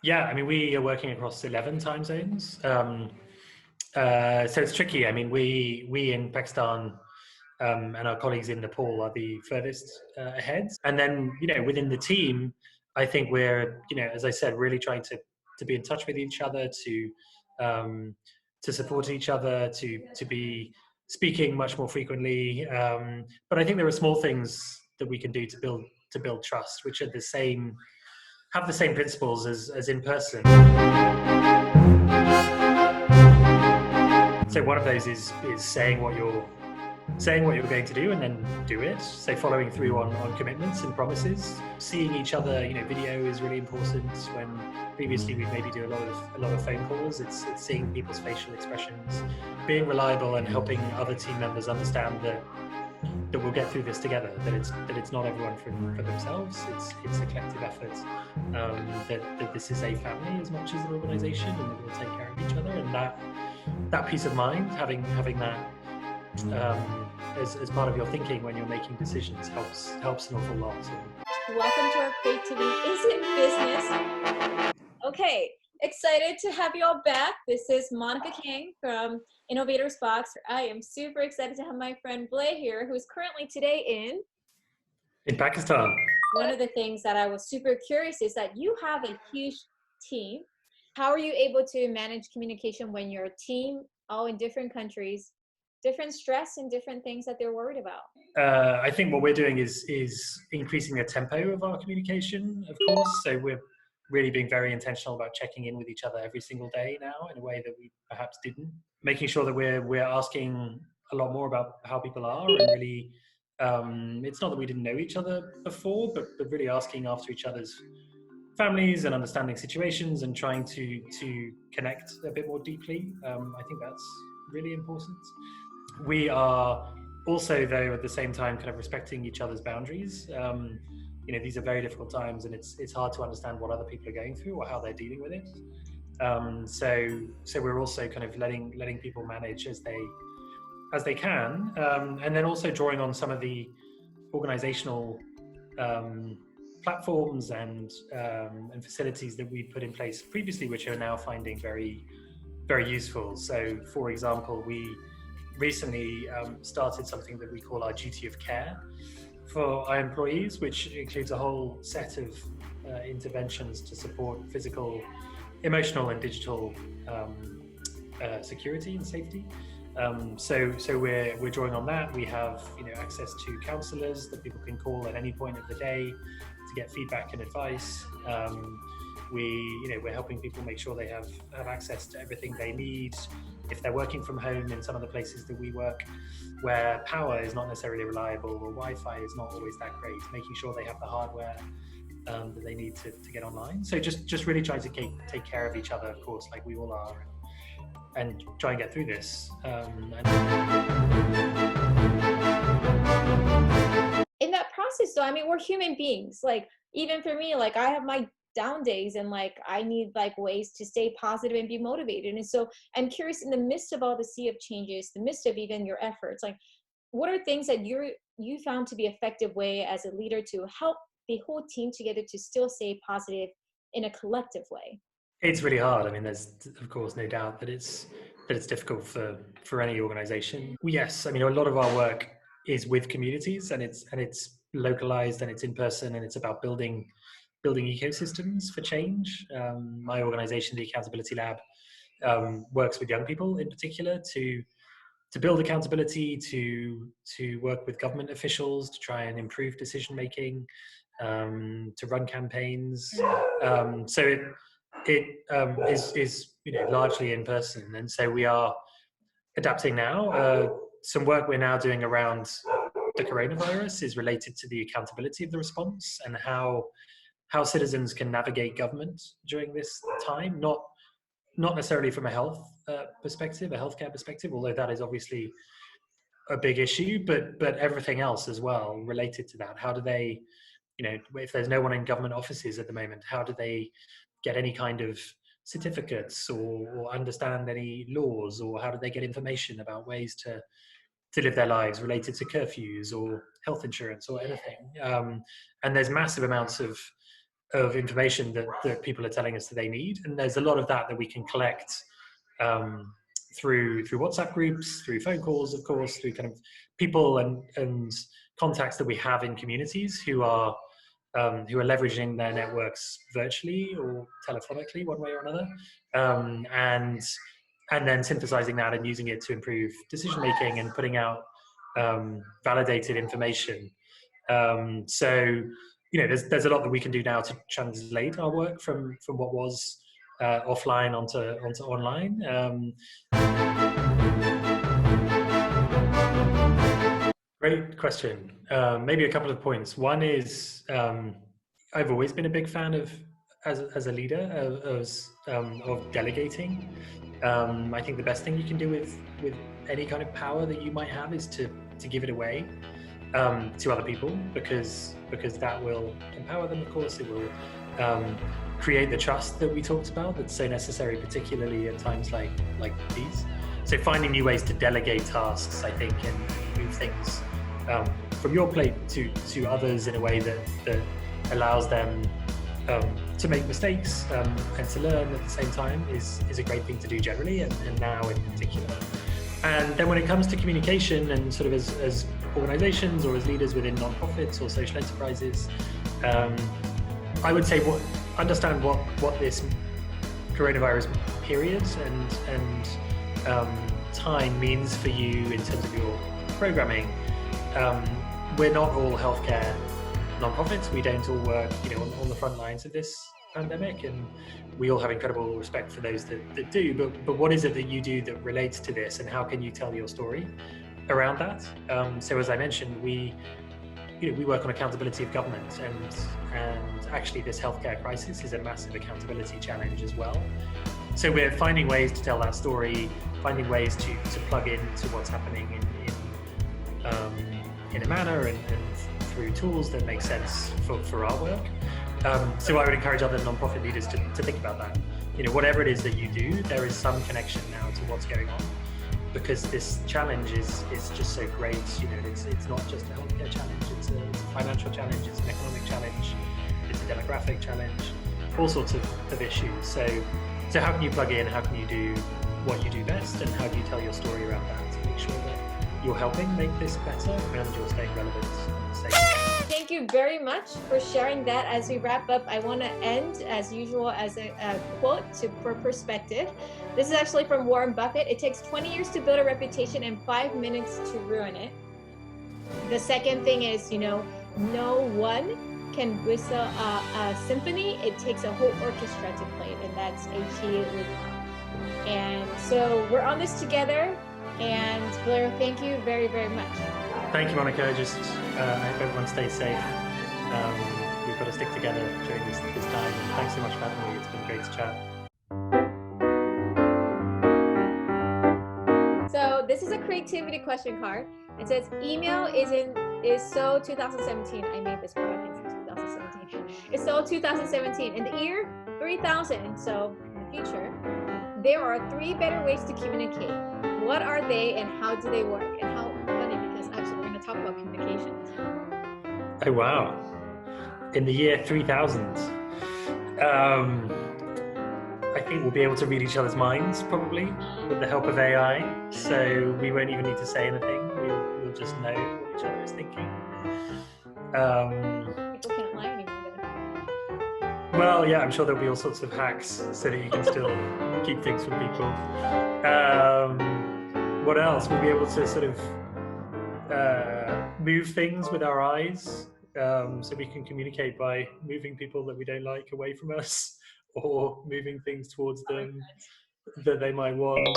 Yeah, I mean, we are working across 11 time zones. So it's tricky. I mean, we in Pakistan and our colleagues in Nepal are the furthest ahead. And then, within the team, I think we're, as I said, really trying to be in touch with each other, um, to support each other, to be speaking much more frequently. But I think there are small things that we can do to build trust, which are have the same principles as in person. So one of those is saying what you're going to do and then do it. So following through on commitments and promises. Seeing each other, video is really important. When previously we'd maybe do a lot of phone calls, it's seeing people's facial expressions, being reliable and helping other team members understand that we'll get through this together, that it's not everyone for themselves, it's a collective effort, that this is a family as much as an organization, and that we'll take care of each other. And that peace of mind, having that as part of your thinking when you're making decisions helps an awful lot. Welcome to our Creativity Isn't Business. Okay, excited to have you all back. This is Monica Kang from InnovatorsBox. I am super excited to have my friend Blair here, who's currently today in Pakistan. One of the things that I was super curious is that you have a huge team. How are you able to manage communication when your team all in different countries, different stress and different things that they're worried about? I think what we're doing is increasing the tempo of our communication, of course. So we're really being very intentional about checking in with each other every single day now in a way that we perhaps didn't. Making sure that we're asking a lot more about how people are, and really, it's not that we didn't know each other before, but really asking after each other's families and understanding situations and trying to connect a bit more deeply. I think that's really important. We are also, though, at the same time, kind of respecting each other's boundaries. These are very difficult times, and it's hard to understand what other people are going through or how they're dealing with it. So we're also kind of letting people manage as they can, and then also drawing on some of the organizational platforms and facilities that we put in place previously, which are now finding very, very useful. So, for example, we recently started something that we call our duty of care for our employees, which includes a whole set of interventions to support physical, emotional, and digital security and safety. So we're drawing on that. We have access to counsellors that people can call at any point of the day to get feedback and advice. We're helping people make sure they have access to everything they need. If they're working from home in some of the places that we work, where power is not necessarily reliable or Wi-Fi is not always that great, making sure they have the hardware that they need to get online. So just really trying to take care of each other, of course, like we all are, and try and get through this. In that process, though, I mean, we're human beings. Like, even for me, like, I have my down days, and like I need like ways to stay positive and be motivated. And so I'm curious, in the midst of all the sea of changes, the midst of even your efforts, like what are things that you found to be effective way as a leader to help the whole team together to still stay positive in a collective way? It's really hard. I mean, there's of course no doubt that it's difficult for any organization. Yes, I mean, a lot of our work is with communities, and it's localized, and it's in person, and it's about building ecosystems for change. My organization, the Accountability Lab, works with young people in particular to build accountability, to work with government officials to try and improve decision making, to run campaigns. So it is largely in person, and so we are adapting now. Some work we're now doing around the coronavirus is related to the accountability of the response and how citizens can navigate government during this time, not necessarily from a health perspective, a healthcare perspective, although that is obviously a big issue, but everything else as well related to that. How do they, if there's no one in government offices at the moment, how do they get any kind of certificates or understand any laws, or how do they get information about ways to live their lives related to curfews or health insurance or anything? And there's massive amounts of information that people are telling us that they need, and there's a lot of that we can collect through WhatsApp groups, through phone calls, of course, through kind of people and contacts that we have in communities who are leveraging their networks virtually or telephonically, one way or another, and then synthesizing that and using it to improve decision making and putting out validated information. So, there's a lot that we can do now to translate our work from what was offline onto online. Great question. Maybe a couple of points. One is I've always been a big fan of, as a leader, of delegating. I think the best thing you can do with any kind of power that you might have is to give it away to other people, because that will empower them. Of course, it will create the trust that we talked about, that's so necessary, particularly at times like these. So finding new ways to delegate tasks, I think, and move things from your plate to others in a way that allows them to make mistakes and to learn at the same time is a great thing to do generally, and now in particular. And then when it comes to communication and sort of as organizations or as leaders within nonprofits or social enterprises, I would say understand what this coronavirus period and time means for you in terms of your programming. We're not all healthcare nonprofits. We don't all work, on the front lines of this pandemic, and we all have incredible respect for those that do. But what is it that you do that relates to this, and how can you tell your story around that? So as I mentioned, we work on accountability of government, and actually this healthcare crisis is a massive accountability challenge as well. So we're finding ways to tell that story, finding ways to plug into what's happening in a manner and through tools that make sense for our work. So I would encourage other nonprofit leaders to think about that. Whatever it is that you do, there is some connection now to what's going on, because this challenge is just so great. It's not just a healthcare challenge, it's a financial challenge, it's an economic challenge, it's a demographic challenge, all sorts of issues. So how can you plug in, how can you do what you do best, and how do you tell your story around that to make sure that you're helping make this better and you're staying relevant and safe? Thank you very much for sharing that. As we wrap up, I want to end, as usual, as a quote for perspective. This is actually from Warren Buffett. It takes 20 years to build a reputation and 5 minutes to ruin it. The second thing is, no one can whistle a symphony. It takes a whole orchestra to play it, and that's A.T. And so we're on this together. And Blair, thank you very, very much. Thank you, Monica. I hope everyone stays safe. We've got to stick together during this time. And thanks so much for having me. It's been great to chat. So this is a creativity question card. It says email is so 2017. I made this product in 2017. It's so 2017. In the year 3000, so in the future, there are 3 better ways to communicate. What are they and how do they work? And how funny, because actually we're going to talk about communication. Oh, wow. In the year 3000, I think we'll be able to read each other's minds, probably, with the help of AI. So we won't even need to say anything. We'll just know what each other is thinking. People can't lie anymore then. Well, yeah, I'm sure there'll be all sorts of hacks so that you can still keep things from people. What else? We'll be able to sort of move things with our eyes, so we can communicate by moving people that we don't like away from us, or moving things towards them that they might want.